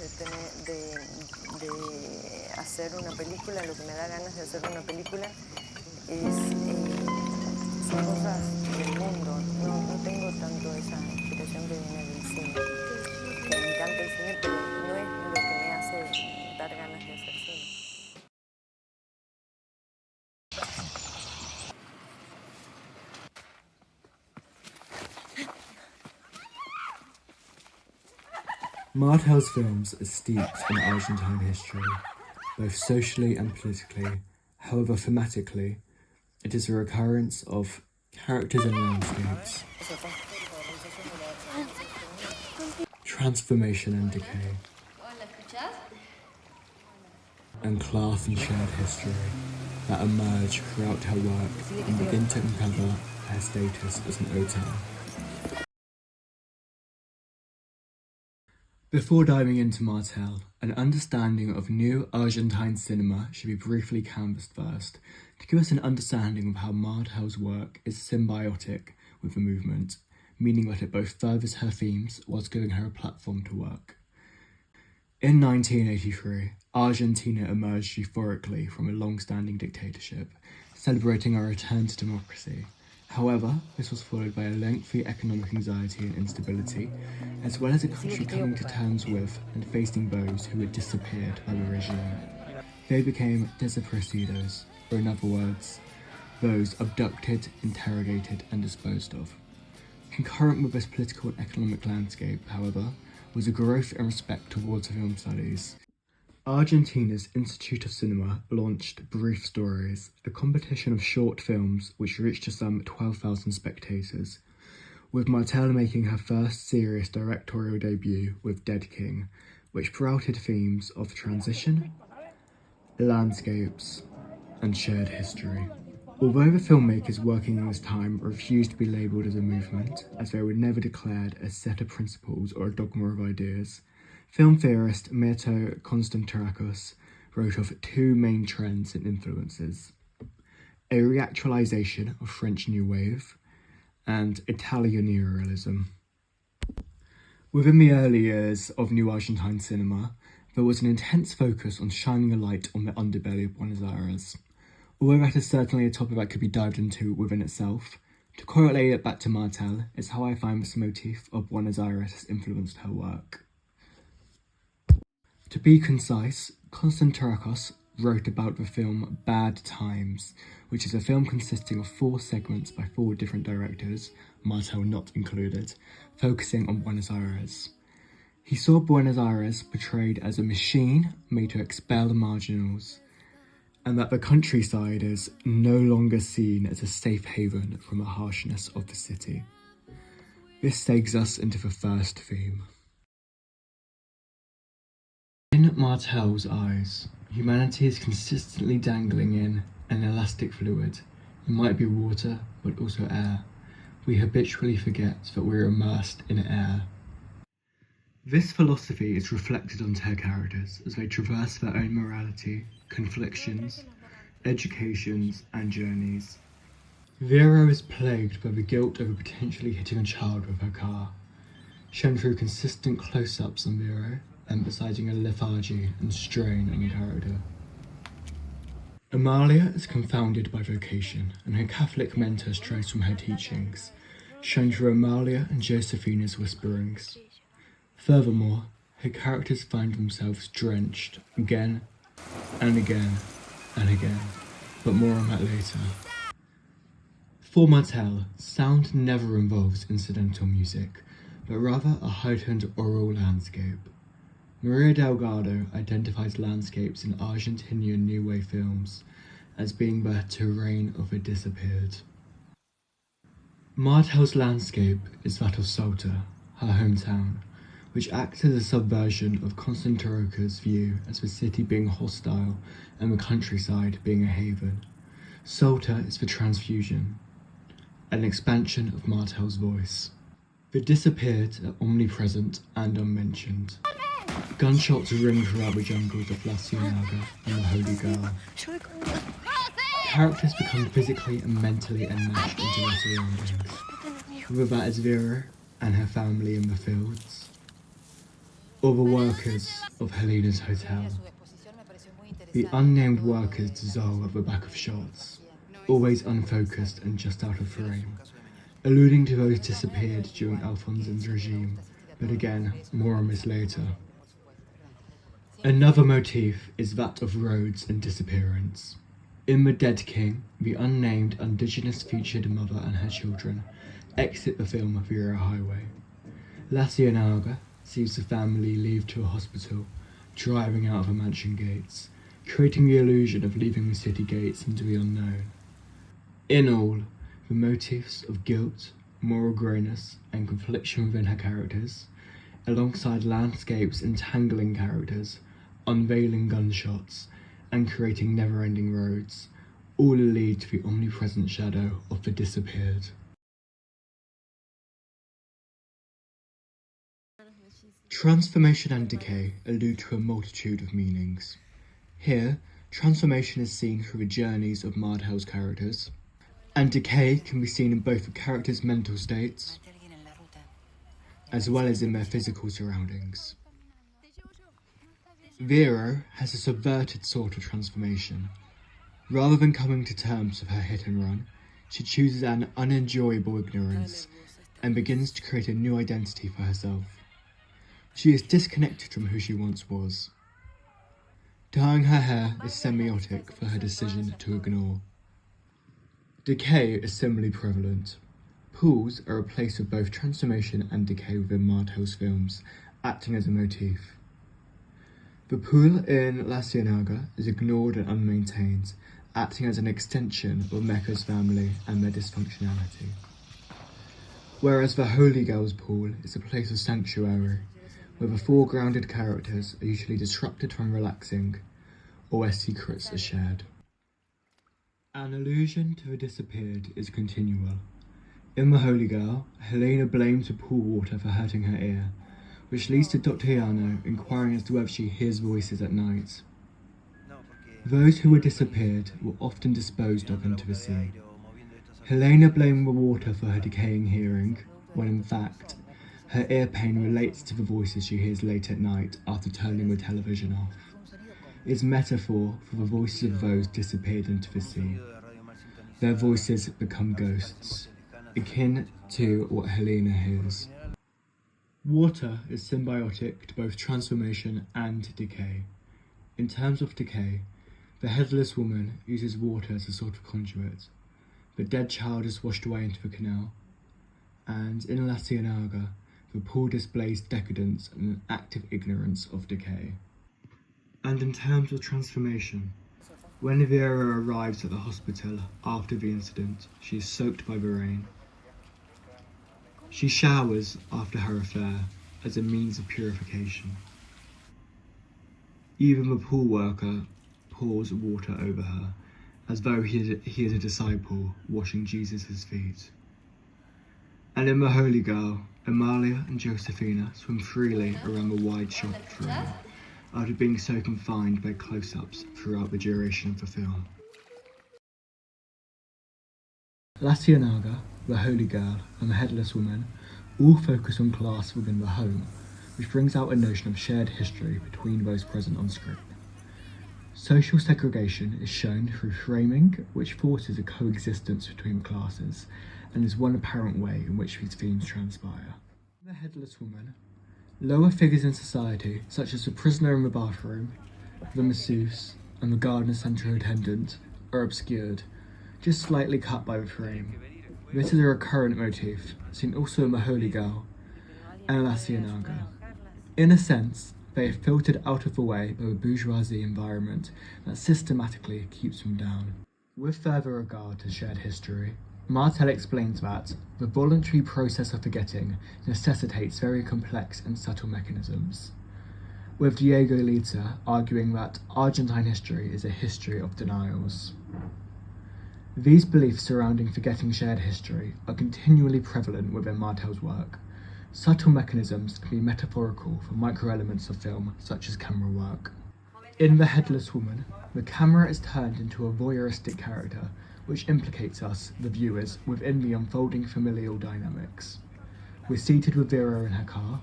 de hacer una película, lo que me da ganas de hacer una película es, son cosas del mundo. No tengo tanto esa inspiración que viene del cine, que me encanta el cine, pero no es lo que me hace dar ganas de hacer cine. Martel's films are steeped in Argentine history, both socially and politically. However, thematically, it is a recurrence of characters and landscapes, transformation and decay, and class and shared history that emerge throughout her work and begin to uncover her status as an auteur. Before diving into Martel, an understanding of new Argentine cinema should be briefly canvassed first, to give us an understanding of how Martel's work is symbiotic with the movement, meaning that it both furthers her themes whilst giving her a platform to work. In 1983, Argentina emerged euphorically from a long-standing dictatorship, celebrating a return to democracy. However, this was followed by a lengthy economic anxiety and instability, as well as a country coming to terms with and facing those who had disappeared by the regime. They became desaparecidos, or in other words, those abducted, interrogated, and disposed of. Concurrent with this political and economic landscape, however, was a growth in respect towards film studies. Argentina's Institute of Cinema launched Brief Stories, a competition of short films which reached to some 12,000 spectators, with Martel making her first serious directorial debut with Dead King, which broughted themes of transition, landscapes, and shared history. Although the filmmakers working in this time refused to be labelled as a movement, as they were never declared a set of principles or a dogma of ideas, film theorist Mirto Constantarakos wrote of two main trends and influences: a reactualization of French New Wave and Italian neorealism. Within the early years of New Argentine cinema, there was an intense focus on shining a light on the underbelly of Buenos Aires. Although that is certainly a topic that could be dived into within itself, to correlate it back to Martel is how I find this motif of Buenos Aires has influenced her work. To be concise, Constantarakos wrote about the film Bad Times, which is a film consisting of 4 segments by 4 different directors, Martel not included, focusing on Buenos Aires. He saw Buenos Aires portrayed as a machine made to expel the marginals, and that the countryside is no longer seen as a safe haven from the harshness of the city. This takes us into the first theme. In Martel's eyes, humanity is consistently dangling in an elastic fluid. It might be water, but also air. We habitually forget that we're immersed in air. This philosophy is reflected onto her characters as they traverse their own morality, conflictions, educations, and journeys. Vera is plagued by the guilt of potentially hitting a child with her car, shown through consistent close-ups on Vera, emphasizing a lethargy and strain on the character. Amalia is confounded by vocation, and her Catholic mentor strays from her teachings, shown through Amalia and Josefina's whisperings. Furthermore, her characters find themselves drenched again and again and again, but more on that later. For Martel, sound never involves incidental music, but rather a heightened oral landscape. Maria Delgado identifies landscapes in Argentinian New Wave films as being the terrain of the disappeared. Martel's landscape is that of Salta, her hometown, which acts as a subversion of Constantarakos' view as the city being hostile and the countryside being a haven. Salta is the transfusion, an expansion of Martel's voice. The disappeared are omnipresent and unmentioned. Gunshots ring throughout the jungles of La Ciénaga and the Holy Girl. Characters become physically and mentally enmeshed into their surroundings, whether that is Vera and her family in the fields, or the workers of Helena's hotel. The unnamed workers dissolve at the back of shots, always unfocused and just out of frame, alluding to those disappeared during Alfonsin's regime, but again, more on this later. Another motif is that of roads and disappearance. In The Dead King, the unnamed indigenous featured mother and her children exit the film via a highway. La Ciénaga sees the family leave to a hospital, driving out of the mansion gates, creating the illusion of leaving the city gates into the unknown. In all, the motifs of guilt, moral greyness, and confliction within her characters, alongside landscapes entangling characters, unveiling gunshots, and creating never-ending roads, all lead to the omnipresent shadow of the disappeared. Transformation and decay allude to a multitude of meanings. Here, transformation is seen through the journeys of Martel's characters, and decay can be seen in both the characters' mental states, as well as in their physical surroundings. Vero has a subverted sort of transformation. Rather than coming to terms with her hit and run, she chooses an unenjoyable ignorance and begins to create a new identity for herself. She is disconnected from who she once was. Dyeing her hair is semiotic for her decision to ignore. Decay is similarly prevalent. Pools are a place of both transformation and decay within Martel's films, acting as a motif. The pool in La Ciénaga is ignored and unmaintained, acting as an extension of Mecca's family and their dysfunctionality. Whereas the Holy Girl's pool is a place of sanctuary, where the foregrounded characters are usually disrupted from relaxing, or where secrets are shared. An allusion to the disappeared is continual. In The Holy Girl, Helena blames the pool water for hurting her ear, which leads to Dr. Yano inquiring as to whether she hears voices at night. Those who were disappeared were often disposed of into the sea. Helena blamed the water for her decaying hearing, when in fact, her ear pain relates to the voices she hears late at night after turning the television off. It is metaphor for the voices of those disappeared into the sea. Their voices become ghosts, akin to what Helena hears. Water is symbiotic to both transformation and decay. In terms of decay, the headless woman uses water as a sort of conduit. The dead child is washed away into the canal, and in La Ciénaga, the pool displays decadence and an active ignorance of decay. And in terms of transformation, when Vera arrives at the hospital after the incident, she is soaked by the rain. She showers after her affair as a means of purification. Even the pool worker pours water over her, as though he is a disciple washing Jesus' feet. And in The Holy Girl, Amalia and Josephina swim freely around the wide-shot room, after being so confined by close-ups throughout the duration of the film. La Ciénaga, The Holy Girl, and The Headless Woman all focus on class within the home, which brings out a notion of shared history between those present on screen. Social segregation is shown through framing, which forces a coexistence between classes, and is one apparent way in which these themes transpire. The Headless Woman, lower figures in society, such as the prisoner in the bathroom, the masseuse, and the garden centre attendant, are obscured, just slightly cut by the frame. This is a recurrent motif, seen also in The Holy Girl and La Ciénaga. In a sense, they are filtered out of the way by the bourgeoisie environment that systematically keeps them down. With further regard to shared history, Martel explains that the voluntary process of forgetting necessitates very complex and subtle mechanisms, with Diego Lita arguing that Argentine history is a history of denials. These beliefs surrounding forgetting shared history are continually prevalent within Martel's work. Subtle mechanisms can be metaphorical for microelements of film, such as camera work. In The Headless Woman, the camera is turned into a voyeuristic character, which implicates us, the viewers, within the unfolding familial dynamics. We're seated with Vera in her car.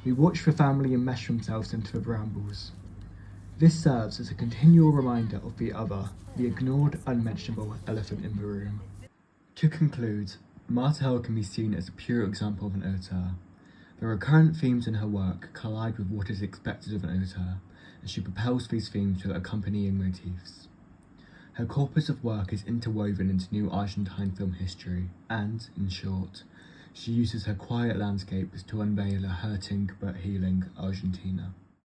who watch the family enmesh themselves into the brambles. This serves as a continual reminder of the other, the ignored, unmentionable elephant in the room. To conclude, Martel can be seen as a pure example of an auteur. The recurrent themes in her work collide with what is expected of an auteur, and she propels these themes with accompanying motifs. Her corpus of work is interwoven into new Argentine film history, and, in short, she uses her quiet landscapes to unveil a hurting but healing Argentina.